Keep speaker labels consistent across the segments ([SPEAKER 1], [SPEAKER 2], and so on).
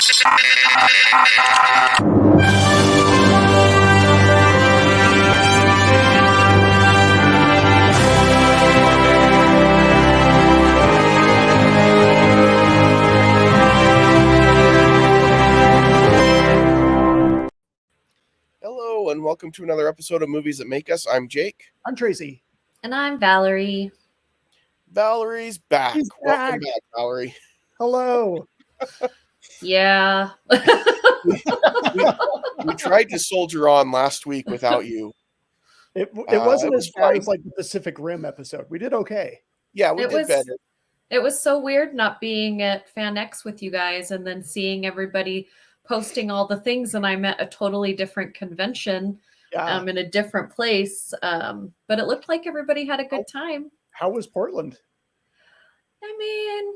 [SPEAKER 1] Hello, and welcome to another episode of Movies That Make Us. I'm Jake.
[SPEAKER 2] I'm Tracy.
[SPEAKER 3] And I'm Valerie.
[SPEAKER 1] Valerie back. Welcome back, Valerie.
[SPEAKER 2] Hello.
[SPEAKER 3] Yeah.
[SPEAKER 1] we tried to soldier on last week without you.
[SPEAKER 2] It wasn't as bad as like the Pacific Rim episode. We did okay.
[SPEAKER 1] Yeah, we did better.
[SPEAKER 3] It was so weird not being at Fan X with you guys and then seeing everybody posting all the things, and I'm at a totally different convention in a different place. But it looked like everybody had a good time.
[SPEAKER 2] How was Portland?
[SPEAKER 3] I mean,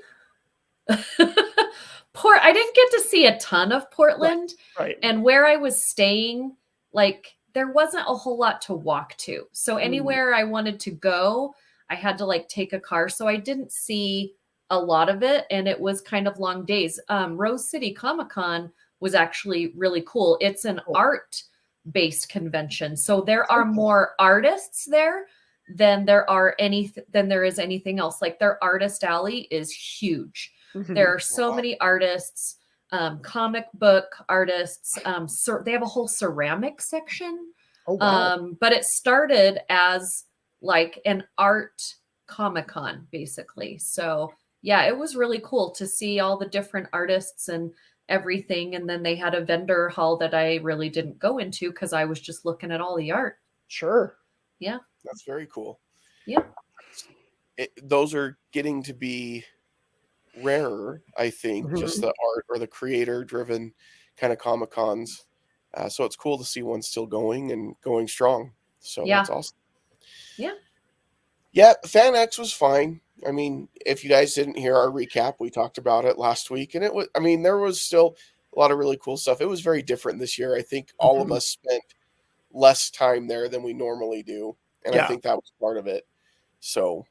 [SPEAKER 3] I didn't get to see a ton of Portland.
[SPEAKER 2] Right.
[SPEAKER 3] And where I was staying, like, there wasn't a whole lot to walk to. So anywhere I wanted to go, I had to like take a car. So I didn't see a lot of it. And it was kind of long days. Rose City Comic-Con was actually really cool. It's an art-based convention. So there are more artists there than there is anything else. Like their artist alley is huge. There are so many artists, comic book artists. They have a whole ceramic section.
[SPEAKER 2] Oh, wow.
[SPEAKER 3] But it started as like an art Comic-Con, basically. So yeah, it was really cool to see all the different artists and everything. And then they had a vendor hall that I really didn't go into because I was just looking at all the art.
[SPEAKER 2] Sure.
[SPEAKER 3] Yeah.
[SPEAKER 1] That's very cool.
[SPEAKER 3] Yeah.
[SPEAKER 1] Those are getting to be rarer, I think, just the art or the creator-driven kind of Comic-Cons. So it's cool to see one still going and going strong. So that's awesome.
[SPEAKER 3] Yeah.
[SPEAKER 1] Yeah, Fan X was fine. I mean, if you guys didn't hear our recap, we talked about it last week, and there was still a lot of really cool stuff. It was very different this year. I think all of us spent less time there than we normally do, and I think that was part of it. So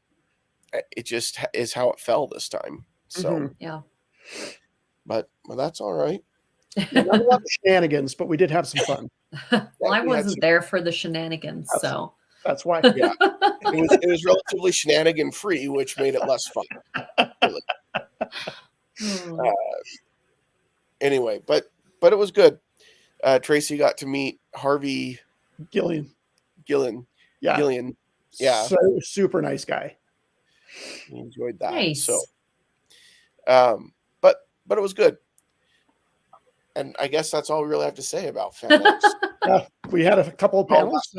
[SPEAKER 1] it just is how it fell this time. So but that's all right.
[SPEAKER 2] Not a lot of shenanigans, but we did have some fun.
[SPEAKER 3] Well, I wasn't there for the shenanigans, so
[SPEAKER 2] that's why.
[SPEAKER 1] Yeah, it was relatively shenanigan free, which made it less fun. Really. Anyway, but it was good. Tracy got to meet Harvey
[SPEAKER 2] Gillian.
[SPEAKER 1] Yeah. Gillian. Yeah.
[SPEAKER 2] So super nice guy.
[SPEAKER 1] He enjoyed that.
[SPEAKER 3] Nice.
[SPEAKER 1] So but it was good. And I guess that's all we really have to say about Fan X.
[SPEAKER 2] We had a couple of panels.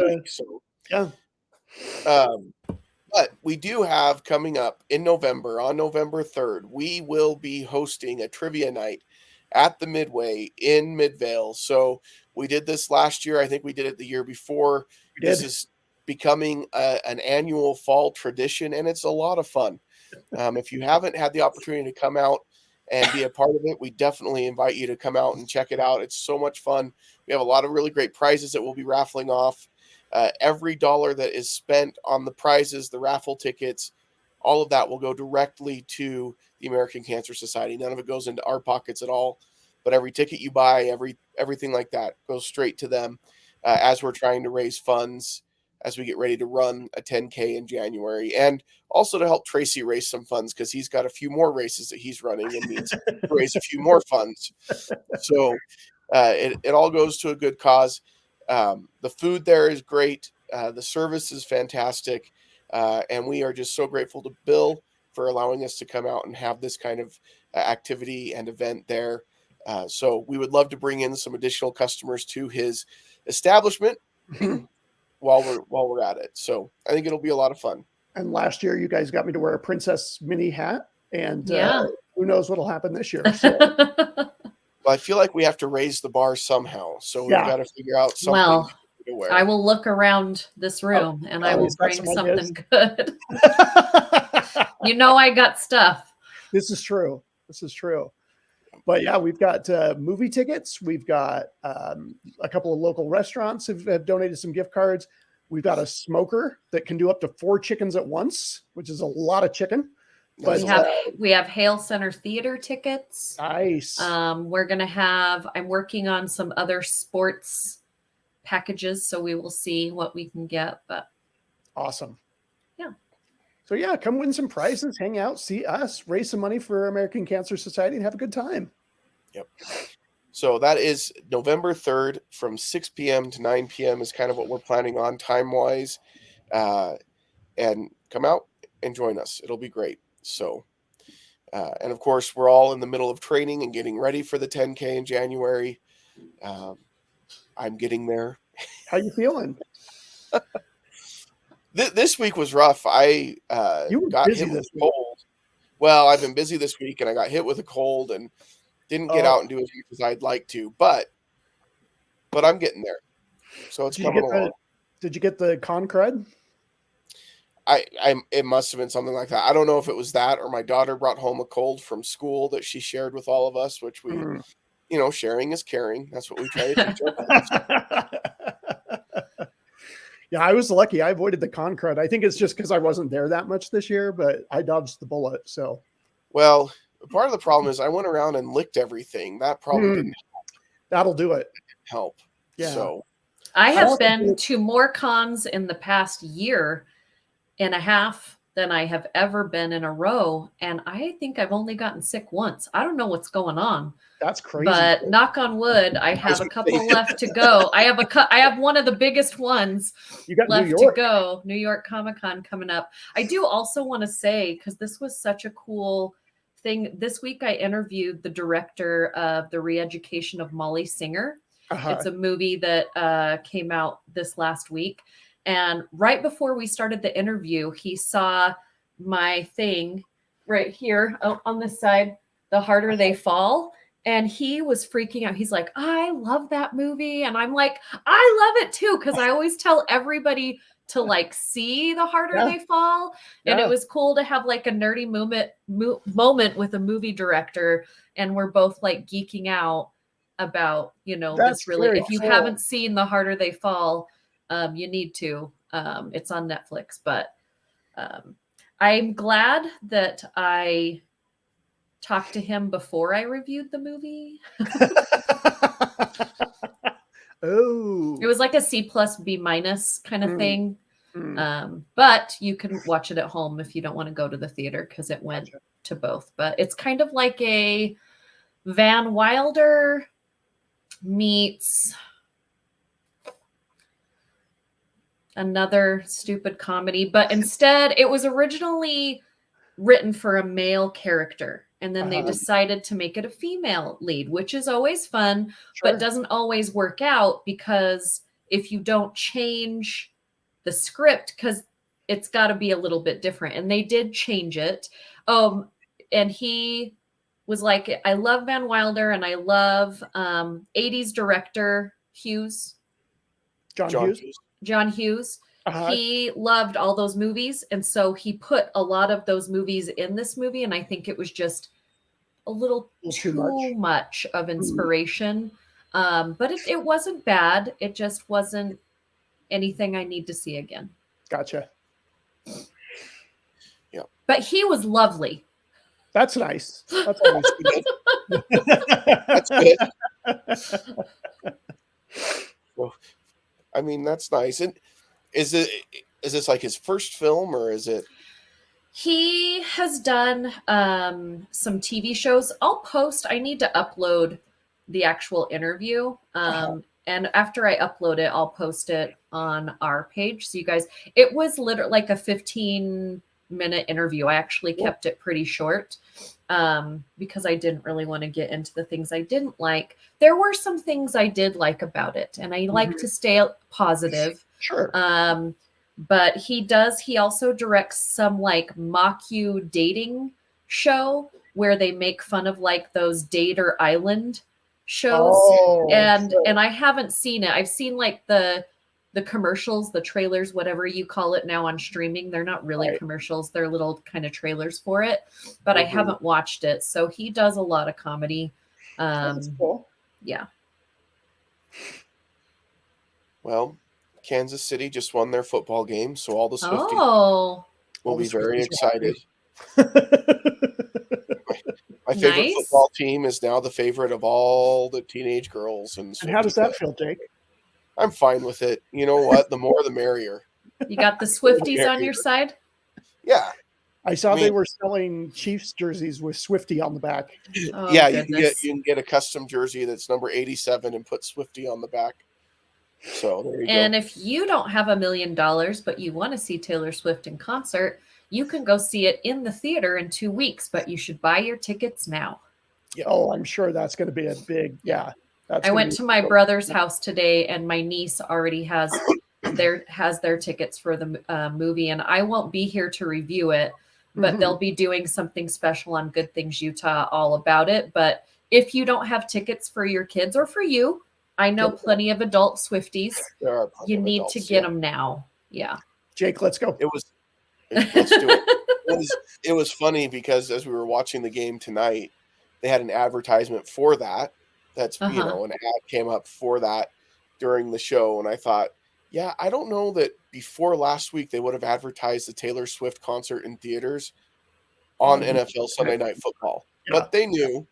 [SPEAKER 1] But we do have coming up in November, on November 3rd, we will be hosting a trivia night at the Midway in Midvale. So we did this last year. I think we did it the year before. This is becoming an annual fall tradition, and it's a lot of fun. If you haven't had the opportunity to come out and be a part of it, we definitely invite you to come out and check it out. It's so much fun. We have a lot of really great prizes that we'll be raffling off. Every dollar that is spent on the prizes, the raffle tickets, all of that will go directly to the American Cancer Society. None of it goes into our pockets at all, but every ticket you buy, everything like that goes straight to them as we're trying to raise funds as we get ready to run a 10K in January, and also to help Tracy raise some funds because he's got a few more races that he's running and needs to raise a few more funds. So it all goes to a good cause. The food there is great. The service is fantastic. And we are just so grateful to Bill for allowing us to come out and have this kind of activity and event there. So we would love to bring in some additional customers to his establishment while we're at it. So I think it'll be a lot of fun.
[SPEAKER 2] And last year you guys got me to wear a princess mini hat, and who knows what'll happen this year. So.
[SPEAKER 1] Well, I feel like we have to raise the bar somehow. So we've got to figure out something to wear.
[SPEAKER 3] I will look around this room and I will bring something good. I got stuff.
[SPEAKER 2] This is true. But yeah, we've got movie tickets. We've got a couple of local restaurants have donated some gift cards. We've got a smoker that can do up to 4 chickens at once, which is a lot of chicken. But
[SPEAKER 3] we have Hale Center Theater tickets.
[SPEAKER 2] nice.
[SPEAKER 3] We're gonna have. I'm working on some other sports packages, so we will see what we can get. But
[SPEAKER 2] Awesome.
[SPEAKER 3] Yeah.
[SPEAKER 2] So yeah, come win some prizes, hang out, see us, raise some money for American Cancer Society, and have a good time.
[SPEAKER 1] Yep. So that is November 3rd from 6 p.m. to 9 p.m. is kind of what we're planning on time-wise. And come out and join us. It'll be great. So, and of course, we're all in the middle of training and getting ready for the 10K in January. I'm getting there.
[SPEAKER 2] How you feeling?
[SPEAKER 1] This week was rough. I
[SPEAKER 2] You were
[SPEAKER 1] got
[SPEAKER 2] busy
[SPEAKER 1] hit with
[SPEAKER 2] this
[SPEAKER 1] a
[SPEAKER 2] week.
[SPEAKER 1] cold. Well, I've been busy this week, and I got hit with a cold and didn't get out and do as much as I'd like to. But I'm getting there. So it's coming along.
[SPEAKER 2] Did you get the con crud?
[SPEAKER 1] It must have been something like that. I don't know if it was that or my daughter brought home a cold from school that she shared with all of us, which we, sharing is caring. That's what we try to teach our kids.
[SPEAKER 2] Yeah, I was lucky. I avoided the con crud. I think it's just because I wasn't there that much this year, but I dodged the bullet. So,
[SPEAKER 1] well, part of the problem is I went around and licked everything. That probably didn't
[SPEAKER 2] that'll do it.
[SPEAKER 1] help.
[SPEAKER 2] Yeah.
[SPEAKER 1] So
[SPEAKER 3] I have been to more cons in the past year and a half than I have ever been in a row. And I think I've only gotten sick once. I don't know what's going on.
[SPEAKER 2] That's crazy.
[SPEAKER 3] But knock on wood, I have a couple left to go. I have one of the biggest ones left to go. New York Comic Con coming up. I do also want to say, because this was such a cool thing. This week I interviewed the director of The Re-Education of Molly Singer. It's a movie that came out this last week. And right before we started the interview, he saw my thing right here on this side, The Harder They Fall. And he was freaking out. He's like, I love that movie. And I'm like, I love it too. Cause I always tell everybody to like see The Harder They Fall. And it was cool to have like a nerdy moment with a movie director. And we're both like geeking out about, this really, if you haven't seen The Harder They Fall, you need to. It's on Netflix, but I'm glad that I talked to him before I reviewed the movie. It was like a C+ B- kind of thing. But you can watch it at home if you don't want to go to the theater because it went to both. But it's kind of like a Van Wilder meets another stupid comedy, but instead it was originally written for a male character. And then they decided to make it a female lead, which is always fun, but doesn't always work out because if you don't change the script, because it's got to be a little bit different. And they did change it. And he was like, I love Van Wilder and I love 80s director John Hughes. He loved all those movies. And so he put a lot of those movies in this movie. And I think it was just a little too much of inspiration. But it wasn't bad. It just wasn't anything I need to see again.
[SPEAKER 2] Gotcha.
[SPEAKER 1] Yeah.
[SPEAKER 3] But he was lovely.
[SPEAKER 2] That's nice. That's always good.
[SPEAKER 1] That's good. Well, I mean, that's nice. And is this like his first film or is it?
[SPEAKER 3] He has done some TV shows. I need to upload the actual interview. And after I upload it, I'll post it on our page. So you guys, it was literally like a 15-minute interview. I actually kept it pretty short because I didn't really want to get into the things I didn't like. There were some things I did like about it, and I like to stay positive.
[SPEAKER 2] Sure.
[SPEAKER 3] But he also directs some like mock-you dating show where they make fun of like those Dater Island shows. And I haven't seen it. I've seen like the commercials, the trailers, whatever you call it now on streaming. They're not really commercials. They're little kind of trailers for it, but I haven't watched it. So he does a lot of comedy.
[SPEAKER 2] That's cool.
[SPEAKER 3] Yeah.
[SPEAKER 1] Well, Kansas City just won their football game, so all the Swifties will be very excited. My favorite
[SPEAKER 3] Nice.
[SPEAKER 1] football team is now the favorite of all the teenage girls. And
[SPEAKER 2] And how does that feel, Jake?
[SPEAKER 1] I'm fine with it. You know what? The more, the merrier.
[SPEAKER 3] You got the Swifties on your side?
[SPEAKER 1] Yeah.
[SPEAKER 2] I saw
[SPEAKER 1] I mean-
[SPEAKER 2] they were selling Chiefs jerseys with Swifty on the back.
[SPEAKER 3] Oh,
[SPEAKER 1] yeah,
[SPEAKER 3] goodness.
[SPEAKER 1] you can get a custom jersey that's number 87 and put Swifty on the back. So there you
[SPEAKER 3] And
[SPEAKER 1] go.
[SPEAKER 3] if you don't have $1 million, but you want to see Taylor Swift in concert, you can go see it in the theater in 2 weeks, but you should buy your tickets now.
[SPEAKER 1] Yeah.
[SPEAKER 2] Oh, I'm sure that's going to be a big, yeah.
[SPEAKER 3] I went to my brother's house today, and my niece already has their tickets for the movie, and I won't be here to review it, but they'll be doing something special on Good Things Utah all about it. But if you don't have tickets for your kids or for you, I know plenty of adult Swifties.
[SPEAKER 1] There are plenty
[SPEAKER 3] You
[SPEAKER 1] of
[SPEAKER 3] need
[SPEAKER 1] adults,
[SPEAKER 3] to get them now. Yeah.
[SPEAKER 2] Jake, let's go.
[SPEAKER 1] Let's do it. It was funny because as we were watching the game tonight, they had an advertisement for that. That's an ad came up for that during the show, and I thought, yeah, I don't know that before last week they would have advertised the Taylor Swift concert in theaters on NFL Sunday Night Football, but they knew.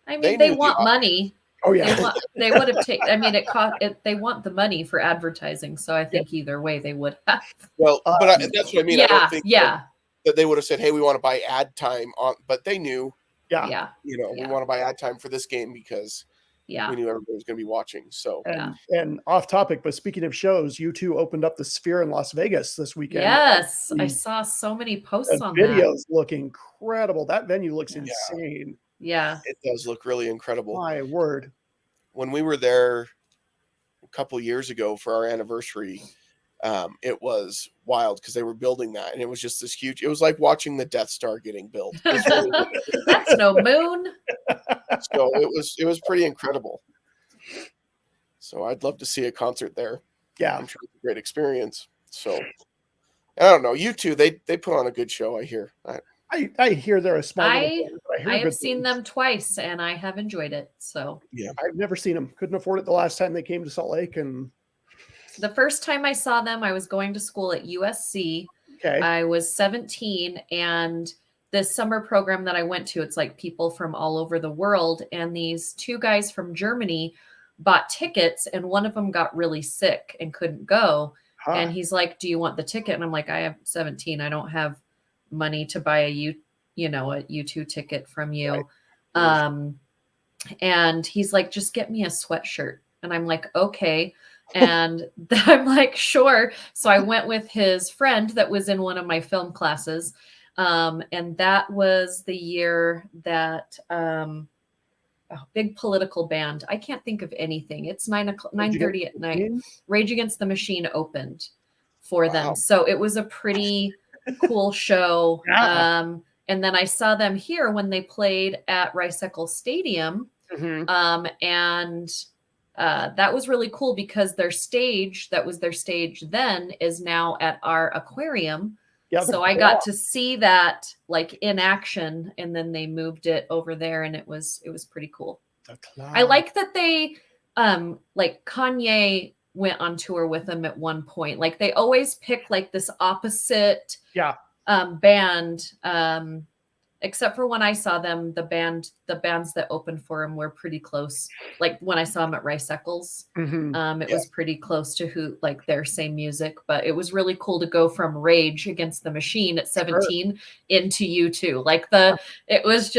[SPEAKER 3] I mean, they want money.
[SPEAKER 2] Oh yeah,
[SPEAKER 3] they would have taken. I mean, it cost. They want the money for advertising, so I think either way they would have.
[SPEAKER 1] Well, but that's what I mean.
[SPEAKER 3] Yeah,
[SPEAKER 1] I don't think
[SPEAKER 3] yeah.
[SPEAKER 1] that they would have said, "Hey, we want to buy ad time on," but they knew.
[SPEAKER 2] Yeah.
[SPEAKER 1] We want to buy ad time for this game because we knew everybody was going to be watching. So
[SPEAKER 2] and off topic, but speaking of shows, U2 opened up the Sphere in Las Vegas this weekend.
[SPEAKER 3] Yes, I saw so many posts on
[SPEAKER 2] videos look incredible. That venue looks insane.
[SPEAKER 3] Yeah,
[SPEAKER 1] it does look really incredible.
[SPEAKER 2] My word!
[SPEAKER 1] When we were there a couple years ago for our anniversary, it was wild because they were building that, and it was just this huge. It was like watching the Death Star getting built. Really
[SPEAKER 3] that's no moon.
[SPEAKER 1] So it was pretty incredible. So I'd love to see a concert there.
[SPEAKER 2] Yeah,
[SPEAKER 1] I'm sure it's a great experience. So I don't know. U2, they put on a good show. I hear.
[SPEAKER 2] I hear they're a small.
[SPEAKER 3] I have seen them twice, and I have enjoyed it. So
[SPEAKER 1] yeah,
[SPEAKER 2] I've never seen them. Couldn't afford it the last time they came to Salt Lake, and
[SPEAKER 3] the first time I saw them, I was going to school at USC.
[SPEAKER 2] Okay.
[SPEAKER 3] I was 17, and this summer program that I went to, it's like people from all over the world, and these two guys from Germany bought tickets, and one of them got really sick and couldn't go. And he's like, "Do you want the ticket?" And I'm like, "I am 17. I don't have money to buy a U2 ticket from you." Right. And he's like, "Just get me a sweatshirt." And I'm like, "Okay." And I'm like, "Sure." So I went with his friend that was in one of my film classes. And that was the year that big political band. I can't think of anything. It's 9:30 at night. Rage Against the Machine opened for them. So it was a pretty cool show. And then I saw them here when they played at Rice-Eccles Stadium. And that was really cool because their stage, that was their stage then, is now at our aquarium. Yeah, so I got to see that like in action, and then they moved it over there, and it was pretty cool. I like that they like Kanye went on tour with them at one point. Like they always pick like this opposite band. Except for when I saw them, the bands that opened for him were pretty close. Like when I saw them at Rice-Eccles, it was pretty close to who like their same music. But it was really cool to go from Rage Against the Machine at 17 into U2. Like it was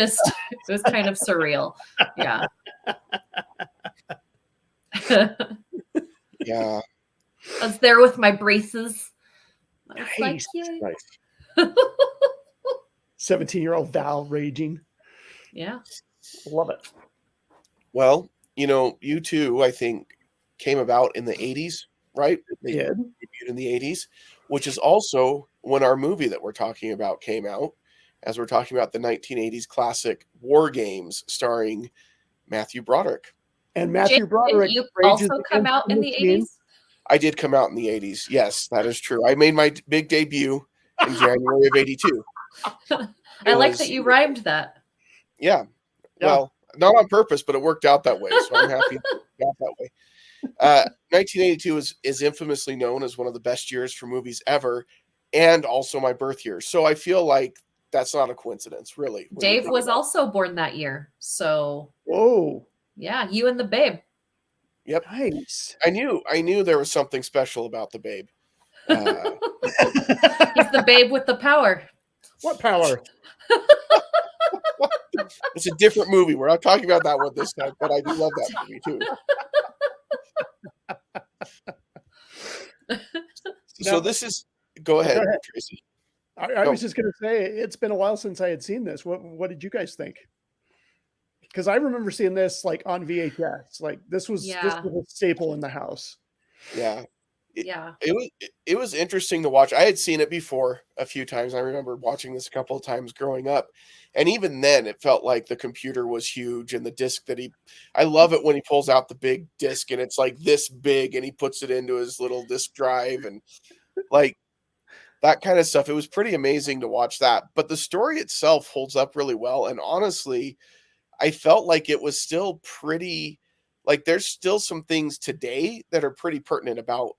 [SPEAKER 3] kind of surreal. Yeah.
[SPEAKER 1] Yeah.
[SPEAKER 3] I was there with my braces. I was like, yay.
[SPEAKER 1] Nice.
[SPEAKER 2] 17-year-old Val raging.
[SPEAKER 3] Yeah.
[SPEAKER 2] Love it.
[SPEAKER 1] Well, U2, I think, came about in the 80s, right? They debuted in the 80s, which is also when our movie that we're talking about came out, as we're talking about the 1980s classic WarGames starring Matthew Broderick.
[SPEAKER 2] And Matthew Broderick.
[SPEAKER 3] Did you also come out in the 80s?
[SPEAKER 1] I did come out in the 80s. Yes, that is true. I made my big debut in January of 82.
[SPEAKER 3] I like that you rhymed that.
[SPEAKER 1] Yeah. Well, not on purpose, but it worked out that way. So I'm happy it worked out that way. 1982 is infamously known as one of the best years for movies ever, and also my birth year. So I feel like that's not a coincidence, really.
[SPEAKER 3] Dave was also born that year. So,
[SPEAKER 2] whoa.
[SPEAKER 3] Yeah, you and the babe.
[SPEAKER 1] Yep.
[SPEAKER 2] Nice.
[SPEAKER 1] I knew there was something special about the babe.
[SPEAKER 3] He's the babe with the power.
[SPEAKER 2] What power?
[SPEAKER 1] It's a different movie. We're not talking about that one this time, but I do love that movie too. So this is. Go ahead, Tracy.
[SPEAKER 2] I was just going to say, it's been a while since I had seen this. What did you guys think? Because I remember seeing this like on VHS. Like this was a staple in the house.
[SPEAKER 1] Yeah.
[SPEAKER 3] Yeah.
[SPEAKER 1] It was interesting to watch. I had seen it before a few times. I remember watching this a couple of times growing up. And even then it felt like the computer was huge, and the disc that I love it when he pulls out the big disc and it's like this big and he puts it into his little disc drive and like that kind of stuff. It was pretty amazing to watch that. But the story itself holds up really well. And honestly, I felt like it was still pretty, like there's still some things today that are pretty pertinent about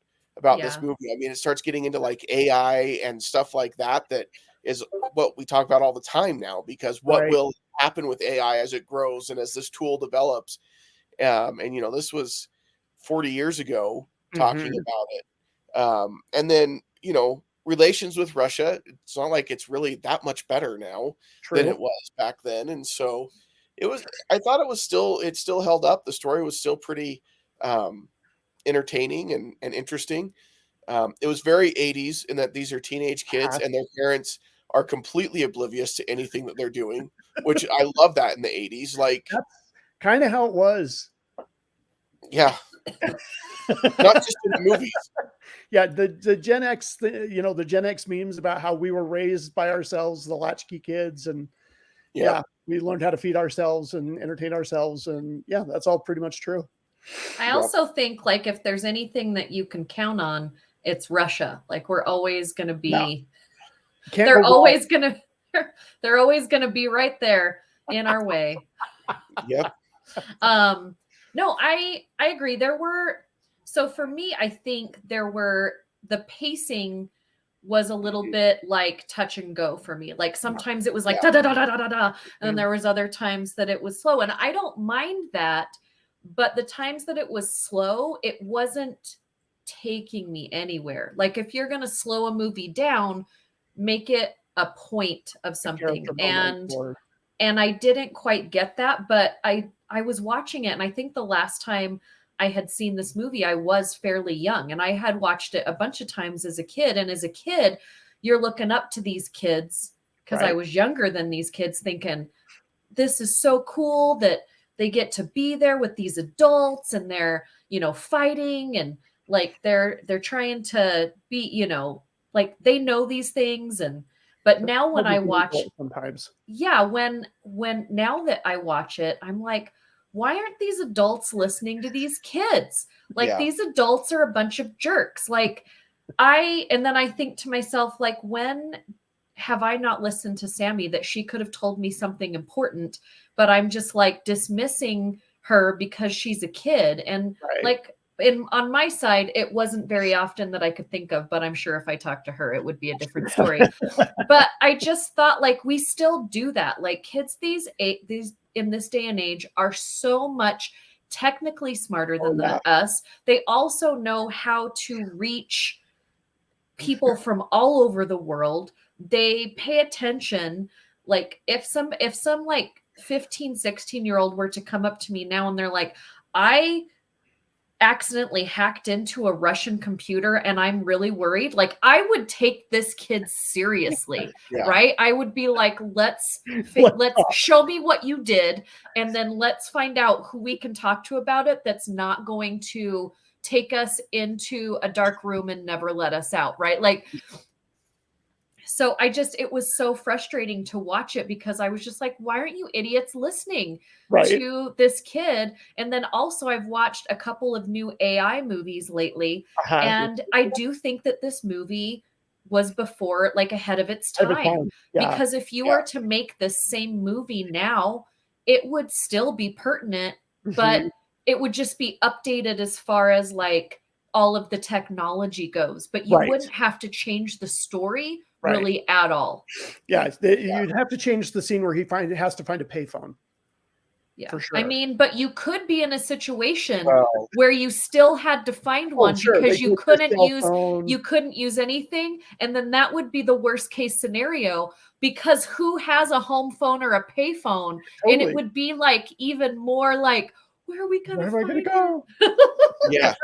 [SPEAKER 1] this movie. I mean, it starts getting into like AI and stuff like that. That is what we talk about all the time now, because what will happen with AI as it grows and as this tool develops. And, you know, this was 40 years ago talking about it. And then, you know, relations with Russia, it's not like it's really that much better now than it was back then. And so I thought it still held up. The story was still pretty entertaining and interesting. It was very 80s in that these are teenage kids and their parents are completely oblivious to anything that they're doing, which I love that in the 80s. Like,
[SPEAKER 2] that's kind of how it was.
[SPEAKER 1] Yeah. Not just in the movies.
[SPEAKER 2] Yeah, the Gen X, the Gen X memes about how we were raised by ourselves, the latchkey kids, and we learned how to feed ourselves and entertain ourselves, and that's all pretty much true.
[SPEAKER 3] I also think, like, if there's anything that you can count on, it's Russia. Like, we're always going to be, they're always going to be right there in our way.
[SPEAKER 1] Yep.
[SPEAKER 3] No, I agree. So for me, I think the pacing was a little bit like touch and go for me. Like sometimes it was like da da da da da da da, and there was other times that it was slow, and I don't mind that. But the times that it was slow, it wasn't taking me anywhere. Like if you're going to slow a movie down, make it a point of something. And I didn't quite get that, but I was watching it, and I think the last time I had seen this movie, I was fairly young, and I had watched it a bunch of times as a kid. And as a kid, you're looking up to these kids because I was younger than these kids, thinking, this is so cool that they get to be there with these adults and they're, fighting, and like they're trying to be, like they know these things. But now when I watch
[SPEAKER 2] sometimes,
[SPEAKER 3] when now that I watch it, I'm like, why aren't these adults listening to these kids? Like these adults are a bunch of jerks. Like and then I think to myself, like, when have I not listened to Sammy that she could have told me something important, but I'm just like dismissing her because she's a kid. And like on my side, it wasn't very often that I could think of, but I'm sure if I talked to her, it would be a different story. But I just thought, like, we still do that. Like kids these in this day and age are so much technically smarter than us. They also know how to reach people from all over the world. They pay attention. Like if some like 15, 16-year-old were to come up to me now and they're like, I accidentally hacked into a Russian computer and I'm really worried, like I would take this kid seriously, right? I would be like, let's show me what you did, and then let's find out who we can talk to about it that's not going to take us into a dark room and never let us out, right? Like, so it was so frustrating to watch it because I was just like, why aren't you idiots listening to this kid? And then also I've watched a couple of new AI movies lately. And I do think that this movie was ahead of its time. Because if you were to make this same movie now, it would still be pertinent, but it would just be updated as far as like all of the technology goes. But you wouldn't have to change the story really at all.
[SPEAKER 2] Yeah, you'd have to change the scene where he has to find a payphone.
[SPEAKER 3] Yeah,
[SPEAKER 2] for sure.
[SPEAKER 3] I mean, but you could be in a situation where you still had to find one because you couldn't use anything, and then that would be the worst case scenario, because who has a home phone or a pay phone? And it would be like even more like, where are we gonna
[SPEAKER 2] go?
[SPEAKER 1] Yeah.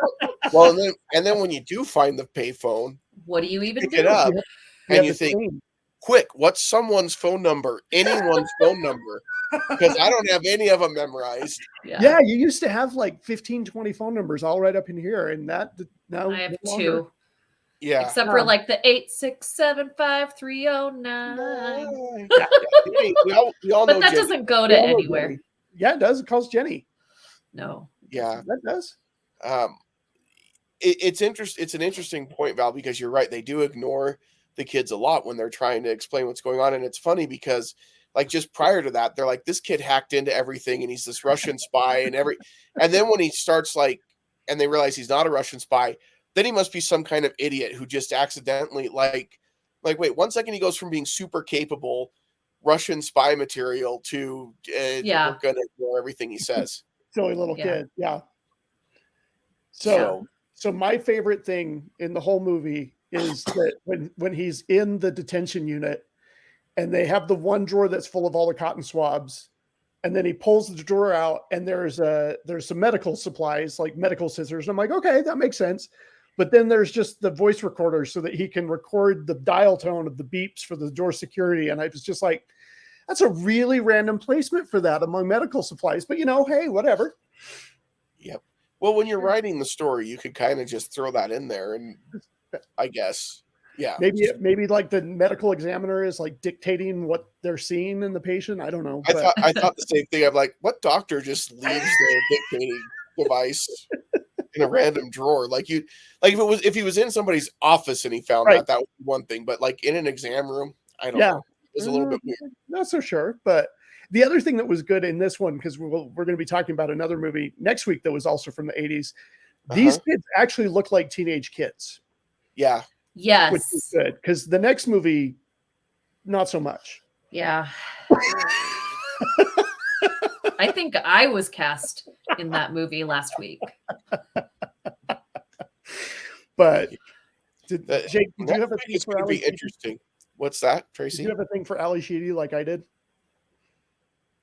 [SPEAKER 1] Well, and then when you do find the payphone,
[SPEAKER 3] what do you even
[SPEAKER 1] pick it up and you think, quick, what's someone's phone number? Anyone's phone number. Because I don't have any of them memorized.
[SPEAKER 2] Yeah, you used to have like 15, 20 phone numbers all right up in here, and that now
[SPEAKER 3] I have 2.
[SPEAKER 1] Yeah.
[SPEAKER 3] Except for like the 8675309.
[SPEAKER 1] Yeah. We all know
[SPEAKER 3] but that
[SPEAKER 1] Jenny.
[SPEAKER 3] Doesn't go to anywhere.
[SPEAKER 2] Yeah, it does. It calls Jenny.
[SPEAKER 3] No.
[SPEAKER 1] Yeah.
[SPEAKER 2] That does.
[SPEAKER 1] It's an interesting point, Val, because you're right. They do ignore the kids a lot when they're trying to explain what's going on. And it's funny because like just prior to that, they're like, this kid hacked into everything and he's this Russian spy and then when he starts and they realize he's not a Russian spy, then he must be some kind of idiot who just accidentally like, wait, 1 second he goes from being super capable Russian spy material to we're going to ignore everything he says.
[SPEAKER 2] Silly little kid. Yeah. So my favorite thing in the whole movie is that when he's in the detention unit and they have the one drawer that's full of all the cotton swabs, and then he pulls the drawer out and there's some medical supplies like medical scissors. And I'm like, okay, that makes sense. But then there's just the voice recorder so that he can record the dial tone of the beeps for the door security. And I was just like, that's a really random placement for that among medical supplies. But hey, whatever.
[SPEAKER 1] Yep. Well, when you're writing the story, you could kind of just throw that in there, and I guess, yeah.
[SPEAKER 2] Maybe like the medical examiner is like dictating what they're seeing in the patient. I don't know.
[SPEAKER 1] I thought the same thing. I'm like, what doctor just leaves their dictating device in a random drawer? Like if he was in somebody's office and he found that would be one thing. But like in an exam room, I don't know. It was a little bit weird.
[SPEAKER 2] Not so sure, but. The other thing that was good in this one, because we're going to be talking about another movie next week that was also from the 80s. These kids actually look like teenage kids.
[SPEAKER 1] Yeah.
[SPEAKER 3] Yes.
[SPEAKER 2] Which is good, because the next movie, not so much.
[SPEAKER 3] Yeah. I think I was cast in that movie last week.
[SPEAKER 2] But Jake, did you have a thing for
[SPEAKER 1] Ali? Interesting. What's that, Tracy?
[SPEAKER 2] Did you have a thing for Ali Sheedy like I did?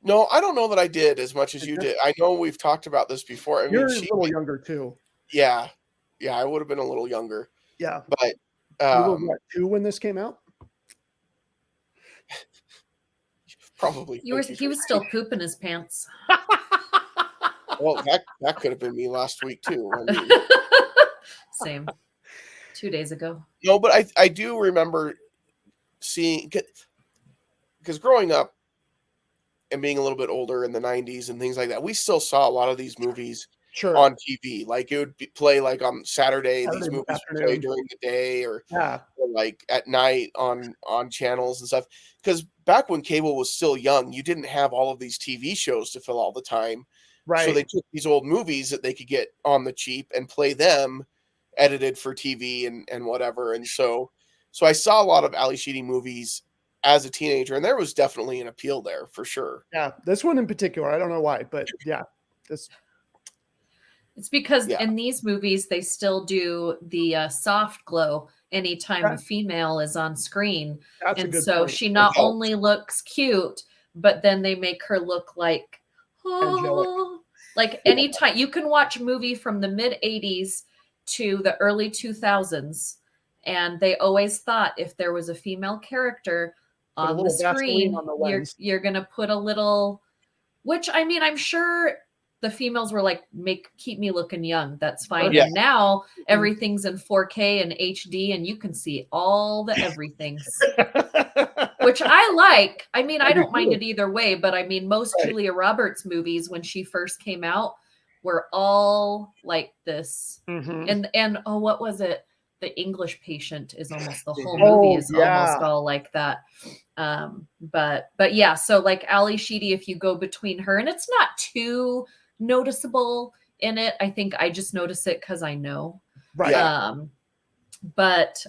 [SPEAKER 1] No, I don't know that I did as much as you did. I know we've talked about this before. I mean,
[SPEAKER 2] you're a little younger too.
[SPEAKER 1] Yeah. Yeah, I would have been a little younger.
[SPEAKER 2] Yeah.
[SPEAKER 1] But
[SPEAKER 2] you were what, 2 when this came out?
[SPEAKER 1] Probably.
[SPEAKER 3] He was still pooping his pants.
[SPEAKER 1] Well, that could have been me last week too. I mean,
[SPEAKER 3] same. 2 days ago.
[SPEAKER 1] No, but I do remember seeing, because growing up and being a little bit older in the 90s and things like that, we still saw a lot of these movies on TV. Like it would play like on Saturday, these movies would play during the day or like at night on channels and stuff. Because back when cable was still young, you didn't have all of these TV shows to fill all the time.
[SPEAKER 2] Right.
[SPEAKER 1] So they took these old movies that they could get on the cheap and play them edited for TV and whatever. And so I saw a lot of Ali Sheedy movies as a teenager, and there was definitely an appeal there for sure.
[SPEAKER 2] Yeah, this one in particular, I don't know why, but yeah, this.
[SPEAKER 3] It's because in these movies they still do the soft glow anytime a female is on screen, and so point. She not only looks cute, but then they make her look like like anytime you can watch a movie from the mid 80s to the early 2000s, and they always thought if there was a female character on the screen, you're going to put a little, which I mean, I'm sure the females were like, keep me looking young. That's fine. Yeah. And now everything's in 4K and HD and you can see all the everythings, which I like. I mean, I don't mind it either way, but I mean, most Julia Roberts movies when she first came out were all like this. Mm-hmm. And oh, what was it? The English Patient is almost the whole movie is almost all like that. But yeah, so like Ali Sheedy, if you go between her, and it's not too noticeable in it. I think I just notice it because I know.
[SPEAKER 2] Right.
[SPEAKER 3] But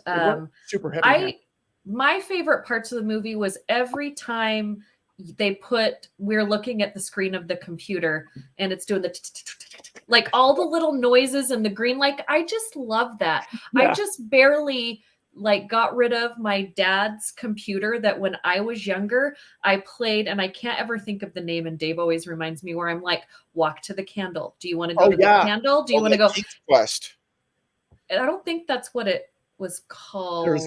[SPEAKER 2] super heavy.
[SPEAKER 3] my favorite parts of the movie was every time we're looking at the screen of the computer and it's doing the like all the little noises and the green. Like, I just love that.
[SPEAKER 2] Yeah.
[SPEAKER 3] I just barely like got rid of my dad's computer that when I was younger, I played, and I can't ever think of the name. And Dave always reminds me where I'm like, walk to the candle. Do you want to go to the candle? Do you want to go?
[SPEAKER 1] King's Quest.
[SPEAKER 3] I don't think that's what it was called.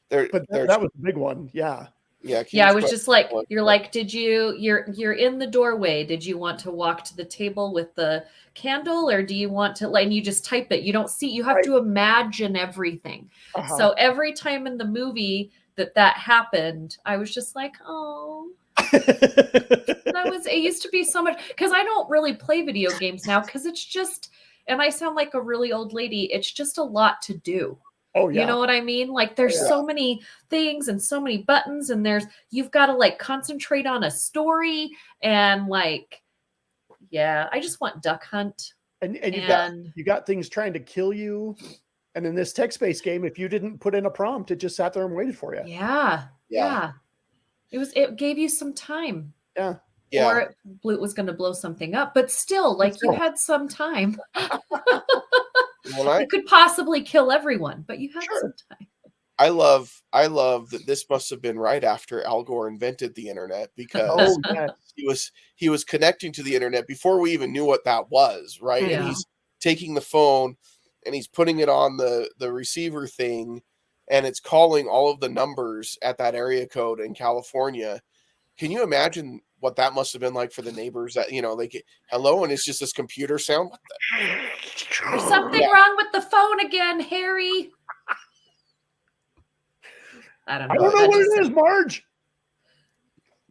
[SPEAKER 2] But that was a big one. Yeah.
[SPEAKER 1] Yeah.
[SPEAKER 3] Yeah, I was just like, you're like, you're in the doorway. Did you want to walk to the table with the candle, or do you want to, like, and you just type it. You don't see, you have to imagine everything. So every time in the movie that happened, I was just like, oh, it used to be so much, because I don't really play video games now because it's just, and I sound like a really old lady, it's just a lot to do.
[SPEAKER 2] Oh, yeah.
[SPEAKER 3] You know what I mean? Like, there's so many things and so many buttons, and you've got to like concentrate on a story, and like, yeah, I just want Duck Hunt.
[SPEAKER 2] And you got things trying to kill you. And in this text-based game, if you didn't put in a prompt, it just sat there and waited for you.
[SPEAKER 3] Yeah. It gave you some time.
[SPEAKER 2] Yeah.
[SPEAKER 3] Or it was going to blow something up, but still, like, you had some time. You could possibly kill everyone, but you had some time.
[SPEAKER 1] I love that this must have been right after Al Gore invented the internet, because he was connecting to the internet before we even knew what that was, right?
[SPEAKER 3] Yeah.
[SPEAKER 1] And he's taking the phone and he's putting it on the receiver thing, and it's calling all of the numbers at that area code in California. Can you imagine what that must have been like for the neighbors? That, you know, like, hello, and it's just this computer sound. What the?
[SPEAKER 3] There's something wrong with the phone again, Harry. I don't know
[SPEAKER 2] what it is, Marge.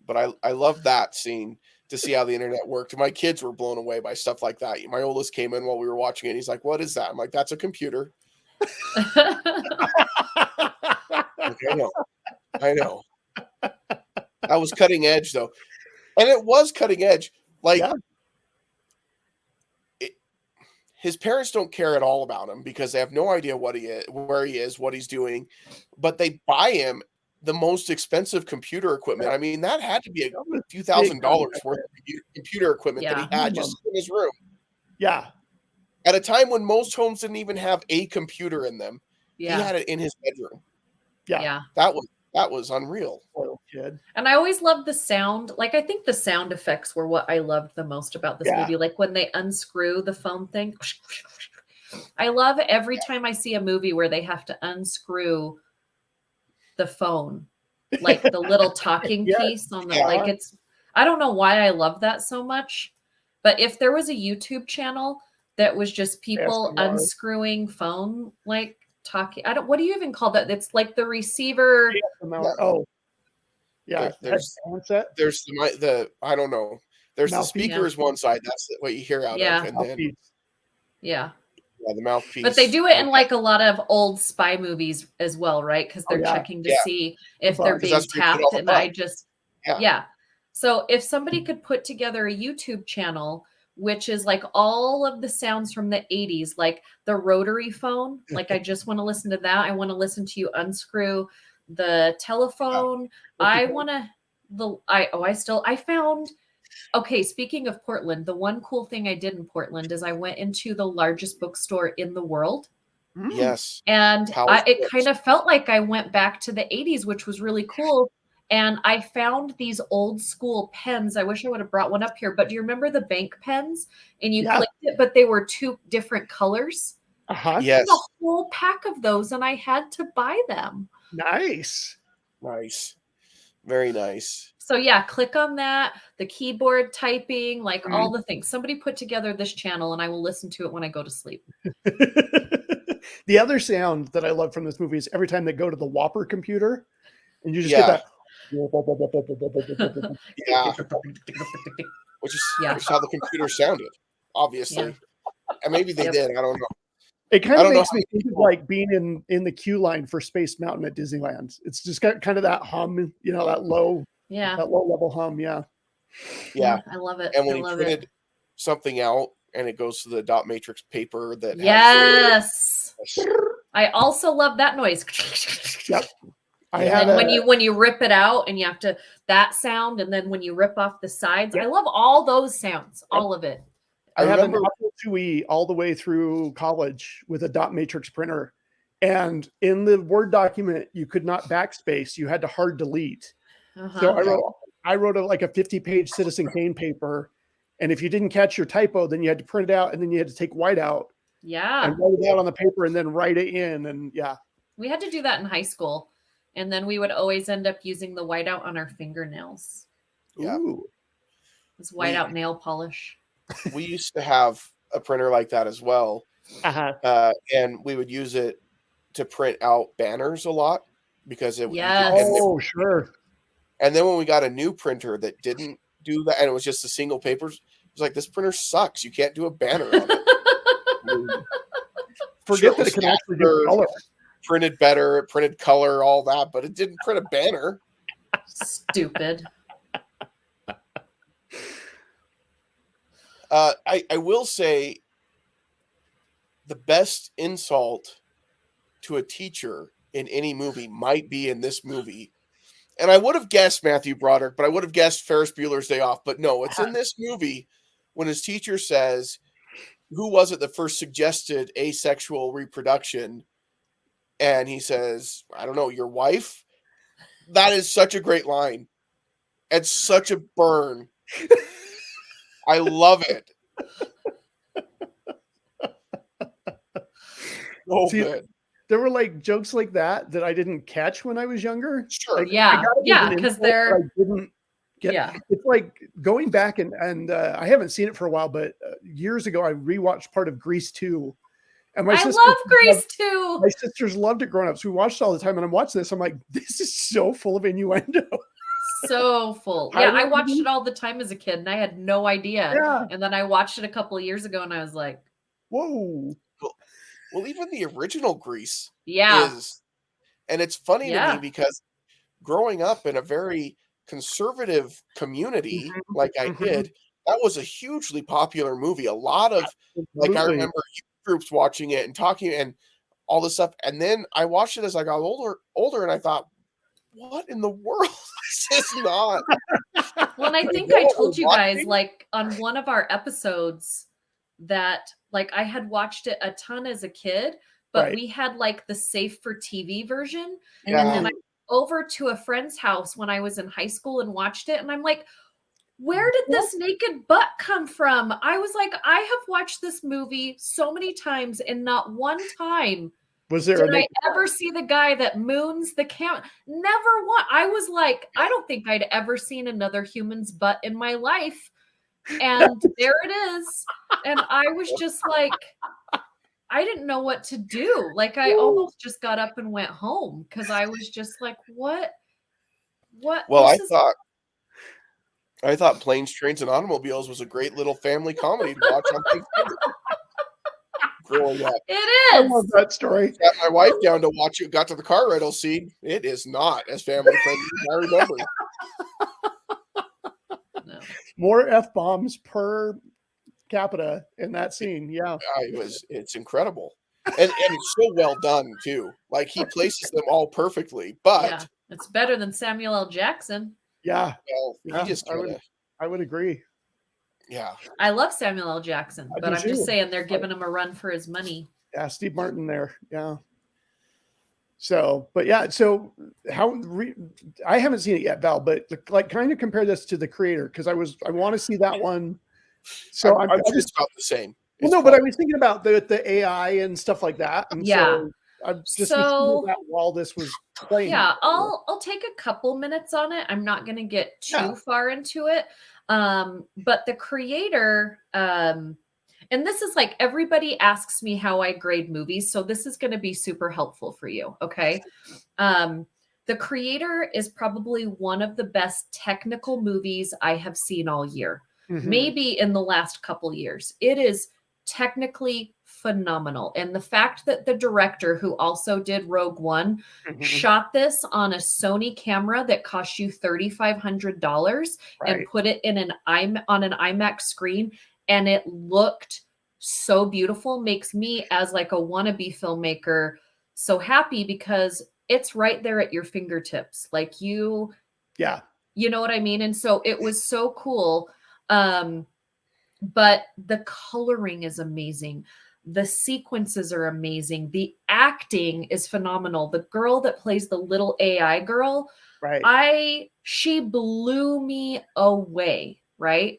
[SPEAKER 1] But I love that scene, to see how the internet worked. My kids were blown away by stuff like that. My oldest came in while we were watching it. He's like, "What is that?" I'm like, "That's a computer." I know. That was cutting edge, though, and it was cutting edge. Like, his parents don't care at all about him because they have no idea what he is, where he is, what he's doing, but they buy him the most expensive computer equipment. I mean, that had to be a few $1,000s worth of computer equipment that he had just in his room.
[SPEAKER 2] Yeah.
[SPEAKER 1] At a time when most homes didn't even have a computer in them.
[SPEAKER 3] Yeah.
[SPEAKER 1] He had it in his bedroom.
[SPEAKER 3] Yeah.
[SPEAKER 1] That was unreal.
[SPEAKER 2] Little kid.
[SPEAKER 3] And I always loved the sound. Like, I think the sound effects were what I loved the most about this movie. Like, when they unscrew the phone thing. I love every time I see a movie where they have to unscrew the phone, like the little talking piece on the, like, it's, I don't know why I love that so much, but if there was a YouTube channel that was just people unscrewing phone, like, talking, what do you even call that? It's like the receiver.
[SPEAKER 1] There's the I don't know. There's the speakers one side. That's what you hear out of, and then the mouthpiece.
[SPEAKER 3] But they do it in like a lot of old spy movies as well, right? Because they're checking to see if they're being tapped. And I just So if somebody could put together a YouTube channel, which is like all of the sounds from the 80s, like the rotary phone. Like, I just want to listen to that. I want to listen to you unscrew the telephone. I found, okay, speaking of Portland, the one cool thing I did in Portland is I went into the largest bookstore in the world.
[SPEAKER 1] Yes.
[SPEAKER 3] And it kind of felt like I went back to the 80s, which was really cool. And I found these old school pens. I wish I would have brought one up here, but do you remember the bank pens? And you clicked it, but they were two different colors.
[SPEAKER 1] Yes.
[SPEAKER 3] A whole pack of those, and I had to buy them.
[SPEAKER 2] Nice.
[SPEAKER 1] Very nice.
[SPEAKER 3] So yeah, click on that, the keyboard typing, like all the things. Somebody put together this channel, and I will listen to it when I go to sleep.
[SPEAKER 2] The other sound that I love from this movie is every time they go to the Whopper computer, and you just get that.
[SPEAKER 1] Which is how the computer sounded, obviously. And maybe they did. I don't know.
[SPEAKER 2] It kind of makes me think of like being in the queue line for Space Mountain at Disneyland. It's just got kind of that hum, you know, that low level hum. Yeah.
[SPEAKER 3] I love it.
[SPEAKER 1] And when he printed something out and it goes to the dot matrix paper that
[SPEAKER 3] yes. I also love that noise.
[SPEAKER 2] Yep. I
[SPEAKER 3] And
[SPEAKER 2] had
[SPEAKER 3] then when you rip it out and you have to, that sound, and then when you rip off the sides, I love all those sounds, all of it.
[SPEAKER 2] I had an Apple IIe all the way through college with a dot matrix printer. And in the Word document, you could not backspace. You had to hard delete. So I wrote like a 50-page Citizen Kane paper. And if you didn't catch your typo, then you had to print it out, and then you had to take whiteout.
[SPEAKER 3] Yeah.
[SPEAKER 2] And write it out on the paper and then write it in. And yeah.
[SPEAKER 3] We had to do that in high school. And then we would always end up using the whiteout on our fingernails.
[SPEAKER 1] Yeah.
[SPEAKER 2] Ooh.
[SPEAKER 3] It's whiteout nail polish.
[SPEAKER 1] We used to have a printer like that as well. And we would use it to print out banners a lot because it
[SPEAKER 2] sure.
[SPEAKER 1] And then when we got a new printer that didn't do that, and it was just a single paper, it was like, this printer sucks. You can't do a banner on it.
[SPEAKER 2] Forget that it can actually do color.
[SPEAKER 1] Printed better, printed color, all that, but it didn't print a banner.
[SPEAKER 3] Stupid.
[SPEAKER 1] I will say the best insult to a teacher in any movie might be in this movie. And I would have guessed Matthew Broderick, but I would have guessed Ferris Bueller's Day Off. But no, it's in this movie when his teacher says, who was it that first suggested asexual reproduction? And he says, I don't know, your wife? That is such a great line. It's such a burn. I love it. Good.
[SPEAKER 2] There were like jokes like that I didn't catch when I was younger.
[SPEAKER 1] Sure.
[SPEAKER 3] Like, because they're.
[SPEAKER 2] I didn't get. Yeah. It's like going back and I haven't seen it for a while, but years ago I rewatched part of Grease 2. And I
[SPEAKER 3] love Grease 2.
[SPEAKER 2] My sisters loved it growing up, so we watched it all the time. And I'm watching this, I'm like, this is so full of innuendo.
[SPEAKER 3] So full. Yeah, I watched it all the time as a kid, and I had no idea. Yeah. And then I watched it a couple of years ago, and I was like,
[SPEAKER 2] whoa.
[SPEAKER 1] Well, even the original Grease
[SPEAKER 3] is.
[SPEAKER 1] And it's funny to me because growing up in a very conservative community like I did, that was a hugely popular movie. A lot of, like, I remember groups watching it and talking and all this stuff. And then I watched it as I got older, and I thought, what in the world? This is not.
[SPEAKER 3] Well, and I think I told you guys, like, on one of our episodes that, like, I had watched it a ton as a kid, but we had, like, the safe for TV version. And then I went over to a friend's house when I was in high school and watched it. And I'm like, where did this naked butt come from? I was like, I have watched this movie so many times, and not one time did I ever see the guy that moons the camera. Never one. I was like, I don't think I'd ever seen another human's butt in my life. And there it is. And I was just like, I didn't know what to do. Like, I almost just got up and went home because I was just like, what?
[SPEAKER 1] Well, I thought Planes, Trains, and Automobiles was a great little family comedy to watch on Thanksgiving. Growing up.
[SPEAKER 3] It is.
[SPEAKER 2] I love that story.
[SPEAKER 1] Sat my wife down to watch it, got to the car rental scene. It is not as family friendly as I remember.
[SPEAKER 3] No.
[SPEAKER 2] More F-bombs per capita in that scene. Yeah.
[SPEAKER 1] It's incredible. And it's so well done too. Like, he places them all perfectly, but
[SPEAKER 3] it's better than Samuel L. Jackson.
[SPEAKER 2] Yeah.
[SPEAKER 1] Well,
[SPEAKER 2] I would agree.
[SPEAKER 1] Yeah.
[SPEAKER 3] I love Samuel L. Jackson, but I'm just saying they're giving him a run for his money.
[SPEAKER 2] Yeah, Steve Martin there. Yeah. So, but yeah, so I haven't seen it yet, Val, but like kind of compare this to The Creator, because I want to see that one. So
[SPEAKER 1] I'm sure it's about the same.
[SPEAKER 2] Well, no, but I was thinking about the AI and stuff like that. And so I'm just that while this was playing.
[SPEAKER 3] Yeah, I'll take a couple minutes on it. I'm not going to get too far into it. But The Creator, and this is like, everybody asks me how I grade movies, so this is going to be super helpful for you. Okay. The Creator is probably one of the best technical movies I have seen all year, maybe in the last couple years. It is technically phenomenal. And the fact that the director, who also did Rogue One, shot this on a Sony camera that cost you $3,500 and put it in on an IMAX screen, and it looked so beautiful, makes me, as like a wannabe filmmaker, so happy, because it's right there at your fingertips. Like you know what I mean? And so it was so cool. But the coloring is amazing. The sequences are amazing. The acting is phenomenal. The girl that plays the little AI girl, she blew me away, right?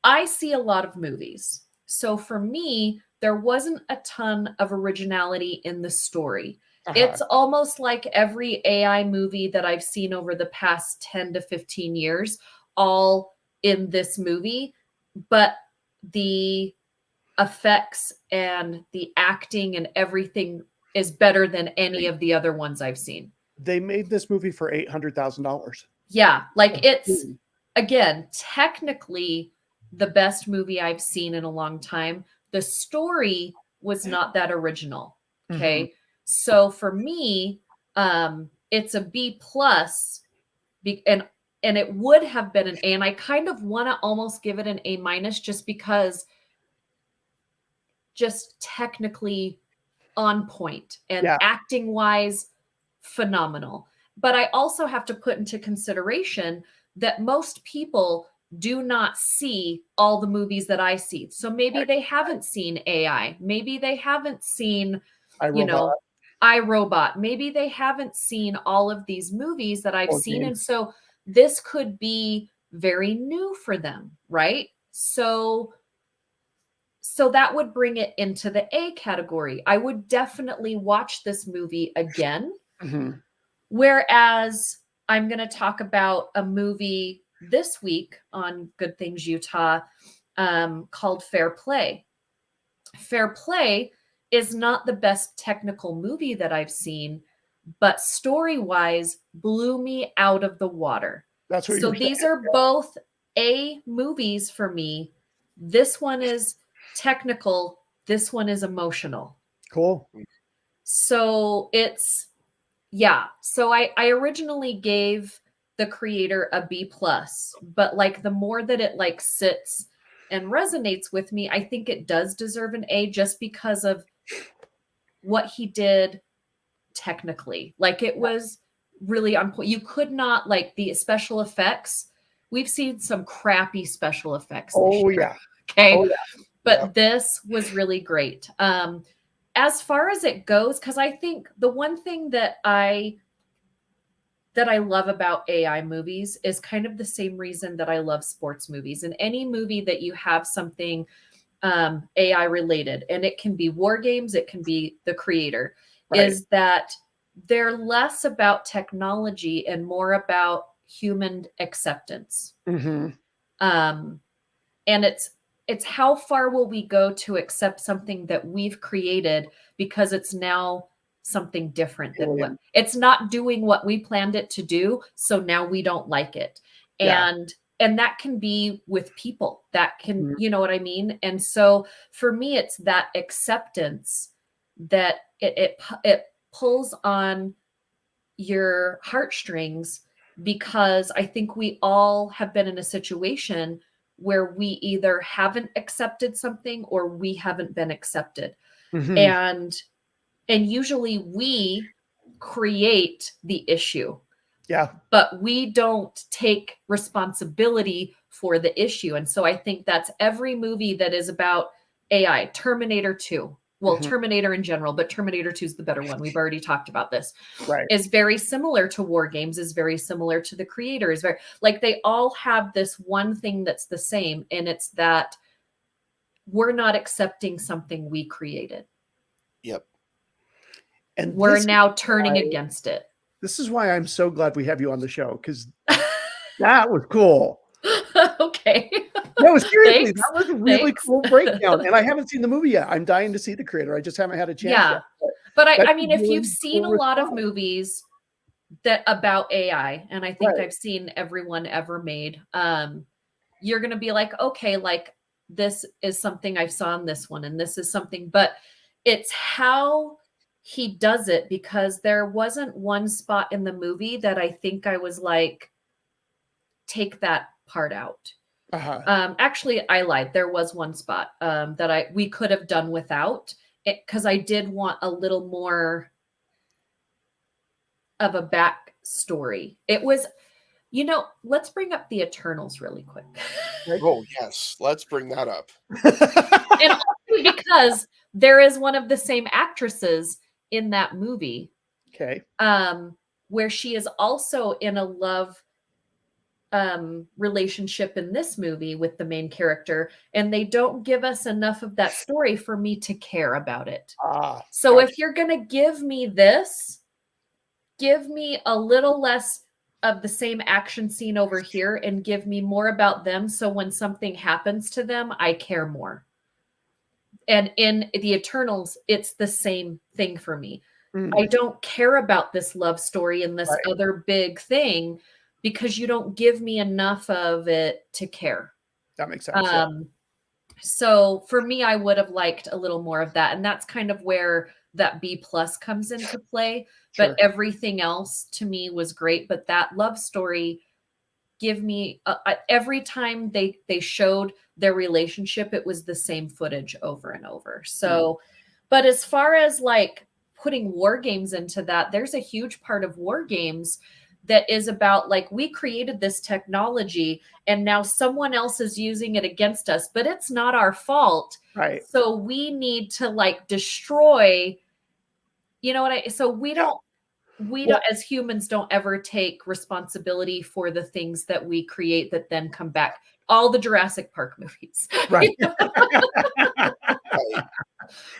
[SPEAKER 3] I see a lot of movies. So for me, there wasn't a ton of originality in the story. It's almost like every AI movie that I've seen over the past 10 to 15 years, all in this movie, but the effects and the acting and everything is better than any of the other ones I've seen.
[SPEAKER 2] They made this movie for $800,000.
[SPEAKER 3] Yeah, like it's, again, technically the best movie I've seen in a long time. The story was not that original. Okay. So for me, it's a B plus, and it would have been an A, and I kind of want to almost give it an A minus just because just technically on point and acting wise phenomenal. But I also have to put into consideration that most people do not see all the movies that I see. So maybe they haven't seen AI. Maybe they haven't seen, iRobot. Maybe they haven't seen all of these movies that I've seen. And so this could be very new for them, right? So that would bring it into the A category. I would definitely watch this movie again. Whereas I'm going to talk about a movie this week on Good Things Utah called Fair Play. Fair Play is not the best technical movie that I've seen, but story-wise blew me out of the water.
[SPEAKER 2] That's what
[SPEAKER 3] so these are both A movies for me. This one is technical. This one is emotional.
[SPEAKER 2] Cool.
[SPEAKER 3] So it's, so I originally gave the creator a B plus, but like the more that it like sits and resonates with me, I think it does deserve an A just because of what he did technically. Like it was really on point. You could not, like, the special effects. We've seen some crappy special effects this year. Okay. But this was really great. As far as it goes, because I think the one thing that I love about AI movies is kind of the same reason that I love sports movies. In any movie that you have something AI related, and it can be WarGames, it can be the creator, is that they're less about technology and more about human acceptance. And it's how far will we go to accept something that we've created because it's now something different than what it's not doing what we planned it to do. So now we don't like it. And that can be with people that can, you know what I mean? And so for me, it's that acceptance that it pulls on your heartstrings, because I think we all have been in a situation where we either haven't accepted something or we haven't been accepted. And usually we create the issue. But we don't take responsibility for the issue. And so I think that's every movie that is about AI. Terminator 2. Well, Terminator in general, but Terminator 2 is the better one. We've already talked about this. Is very similar to WarGames, is very similar to the creator, is very, like, they all have this one thing that's the same, and it's that we're not accepting something we created. And we're now turning against it.
[SPEAKER 2] This is why I'm so glad we have you on the show, because that was cool.
[SPEAKER 3] Okay.
[SPEAKER 2] No, seriously, that was a really cool breakdown. And I haven't seen the movie yet. I'm dying to see the creator. I just haven't had a chance yet.
[SPEAKER 3] But I mean, if you've seen a lot of movies that about AI, and I think I've seen everyone ever made, you're going to be like, okay, like this is something I saw in this one, and this is something, but it's how he does it, because there wasn't one spot in the movie that I think I was like, take that part out. Actually, I lied. There was one spot that we could have done without it, because I did want a little more of a backstory. It was, let's bring up the Eternals really quick.
[SPEAKER 1] Oh, yes. Let's bring that up.
[SPEAKER 3] And only because there is one of the same actresses in that movie.
[SPEAKER 2] Okay.
[SPEAKER 3] Where she is also in a love relationship in this movie with the main character, and they don't give us enough of that story for me to care about it. So
[SPEAKER 2] gotcha.
[SPEAKER 3] if you're going to give me this, give me a little less of the same action scene over here and give me more about them, so when something happens to them, I care more. And in the Eternals, it's the same thing for me. I don't care about this love story and this other big thing because you don't give me enough of it to care.
[SPEAKER 2] That makes sense.
[SPEAKER 3] So for me, I would have liked a little more of that. And that's kind of where that B+ comes into play. But everything else to me was great. But that love story, give me every time they showed their relationship, it was the same footage over and over. So, but as far as like putting WarGames into that, there's a huge part of WarGames that is about like, we created this technology and now someone else is using it against us, but it's not our fault.
[SPEAKER 2] Right.
[SPEAKER 3] So we need to like destroy, so we don't, as humans, don't ever take responsibility for the things that we create that then come back. All the Jurassic Park movies.
[SPEAKER 2] Right.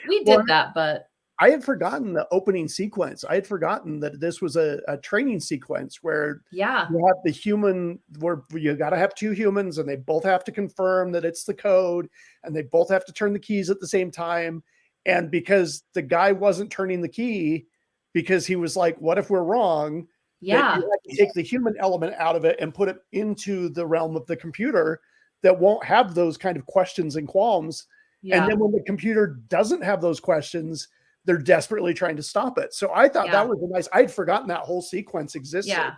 [SPEAKER 3] We did that, but
[SPEAKER 2] I had forgotten the opening sequence. I had forgotten that this was a training sequence where you have the human, where you got to have two humans and they both have to confirm that it's the code and they both have to turn the keys at the same time. And because the guy wasn't turning the key, because he was like, what if we're wrong? That you have to take the human element out of it and put it into the realm of the computer that won't have those kind of questions and qualms. Yeah. And then when the computer doesn't have those questions, they're desperately trying to stop it. So I thought that was a nice, I'd forgotten that whole sequence existed.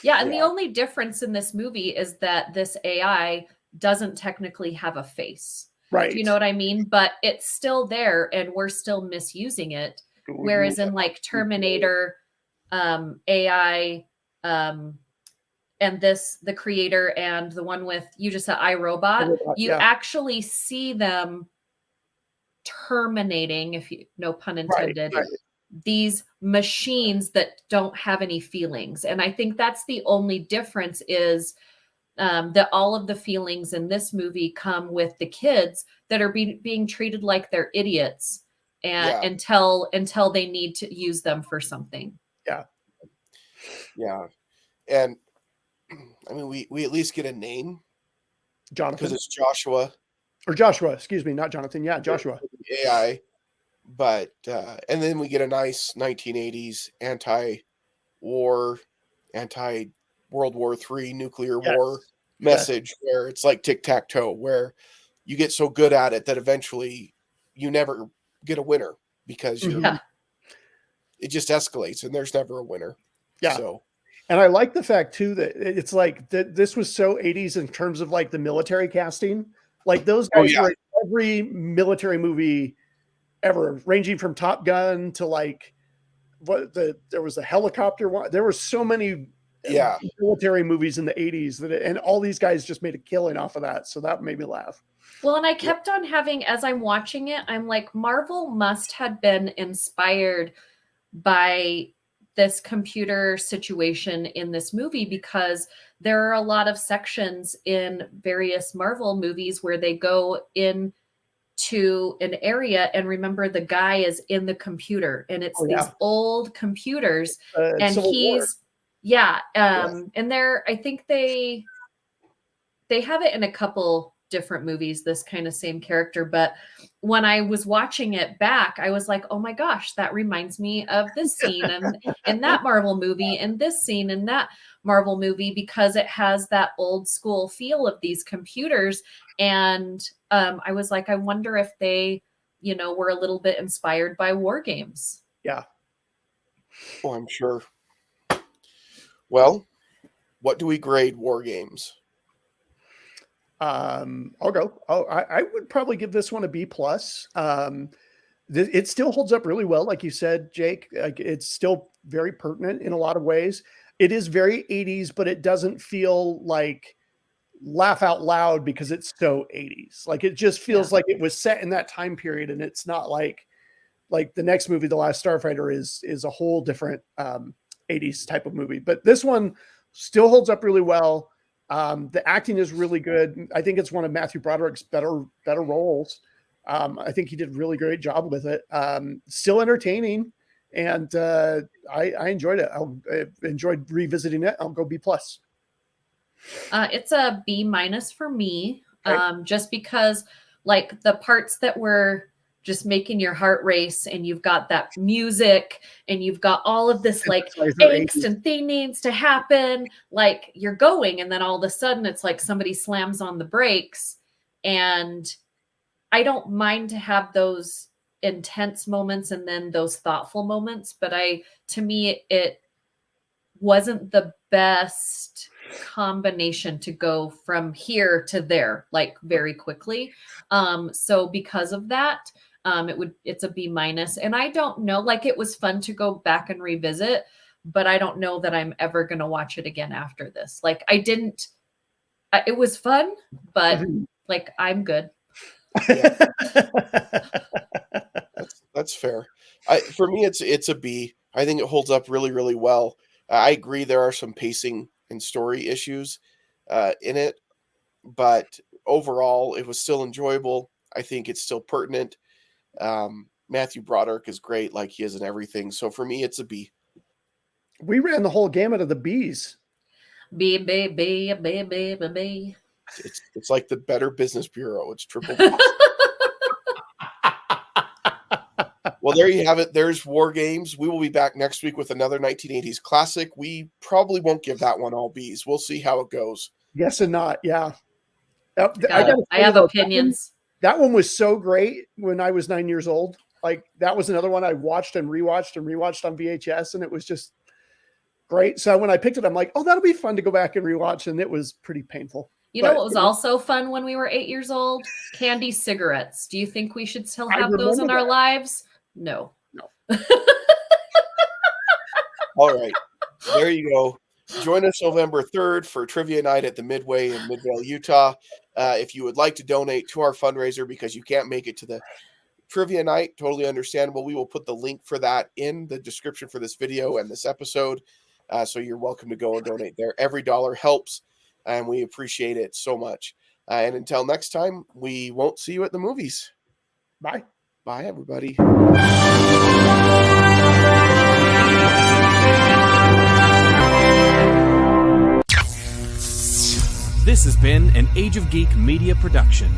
[SPEAKER 3] Yeah. And the only difference in this movie is that this AI doesn't technically have a face.
[SPEAKER 2] Right.
[SPEAKER 3] Do you know what I mean? But it's still there and we're still misusing it. Whereas in like Terminator, AI, and the creator and the one with, you just said iRobot, you actually see them terminating, if you, no pun intended, these machines that don't have any feelings. And I think that's the only difference is that all of the feelings in this movie come with the kids that are being treated like they're idiots and until they need to use them for something.
[SPEAKER 1] Yeah. And I mean, we at least get a name.
[SPEAKER 2] Jonathan.
[SPEAKER 1] Because it's Joshua.
[SPEAKER 2] Or Joshua, excuse me, not Jonathan. Yeah, Joshua.
[SPEAKER 1] AI. But, and then we get a nice 1980s anti-war, anti-World War III nuclear war message where it's like tic-tac-toe, where you get so good at it that eventually you never get a winner because it just escalates and there's never a winner.
[SPEAKER 2] Yeah.
[SPEAKER 1] So.
[SPEAKER 2] And I like the fact too that it's like this was so 80s in terms of like the military casting. Like those guys were in every military movie ever, ranging from Top Gun to like there was a helicopter one. There were so many military movies in the 80s and all these guys just made a killing off of that. So that made me laugh.
[SPEAKER 3] Well, and I kept on having, as I'm watching it, I'm like, Marvel must have been inspired by this computer situation in this movie, because there are a lot of sections in various Marvel movies where they go in to an area and remember the guy is in the computer and it's these old computers and he's and they're, I think they have it in a couple different movies, this kind of same character. But when I was watching it back, I was like, oh my gosh, that reminds me of this scene in that Marvel movie and this scene in that Marvel movie, because it has that old school feel of these computers. And I was like, I wonder if they, were a little bit inspired by WarGames.
[SPEAKER 2] Yeah.
[SPEAKER 1] Oh, I'm sure. Well, what do we grade WarGames?
[SPEAKER 2] I'll go. I would probably give this one a B+. It still holds up really well, like you said, Jake. Like it's still very pertinent in a lot of ways. It is very 80s, but it doesn't feel like laugh out loud because it's so 80s. Like it just feels like it was set in that time period, and it's not like the next movie, The Last Starfighter, is a whole different 80s type of movie. But this one still holds up really well. The acting is really good. I think it's one of Matthew Broderick's better roles. I think he did a really great job with it. Still entertaining, and I enjoyed it. I enjoyed revisiting it. I'll go B+.
[SPEAKER 3] It's a B- for me,
[SPEAKER 2] Okay.
[SPEAKER 3] just because like the parts that were just making your heart race, and you've got that music, and you've got all of this like angst and thing needs to happen, like you're going, and then all of a sudden it's like somebody slams on the brakes. And I don't mind to have those intense moments and then those thoughtful moments, but to me it wasn't the best combination to go from here to there like very quickly. So because of that, it's a B-. And I don't know, like it was fun to go back and revisit, but I don't know that I'm ever going to watch it again after this. Like it was fun, but like I'm good.
[SPEAKER 1] Yeah. That's fair. For me, it's a B. I think it holds up really, really well. I agree there are some pacing and story issues in it, but overall, it was still enjoyable. I think it's still pertinent. Matthew Broderick is great, like he is in everything. So for me, it's a B.
[SPEAKER 2] We ran the whole gamut of the Bs.
[SPEAKER 3] B, B, B, B, B, B, B.
[SPEAKER 1] It's like the Better Business Bureau. It's triple. Well, there you have it. There's WarGames. We will be back next week with another 1980s classic. We probably won't give that one all Bs. We'll see how it goes.
[SPEAKER 2] Yes and not. Yeah.
[SPEAKER 3] I have opinions.
[SPEAKER 2] That one was so great when I was 9 years old. Like that was another one I watched and rewatched on VHS, and it was just great. So when I picked it, I'm like, oh, that'll be fun to go back and rewatch. And it was pretty painful.
[SPEAKER 3] You know what was also fun when we were 8 years old? Candy cigarettes. Do you think we should still have those in our lives? No.
[SPEAKER 1] All right. There you go. Join us November 3rd for Trivia Night at the Midway in Midvale, Utah. If you would like to donate to our fundraiser because you can't make it to the Trivia Night, totally understandable. We will put the link for that in the description for this video and this episode. So you're welcome to go and donate there. Every dollar helps, and we appreciate it so much. And until next time, we won't see you at the movies.
[SPEAKER 2] Bye.
[SPEAKER 1] Bye, everybody.
[SPEAKER 4] This has been an Age of Geek media production.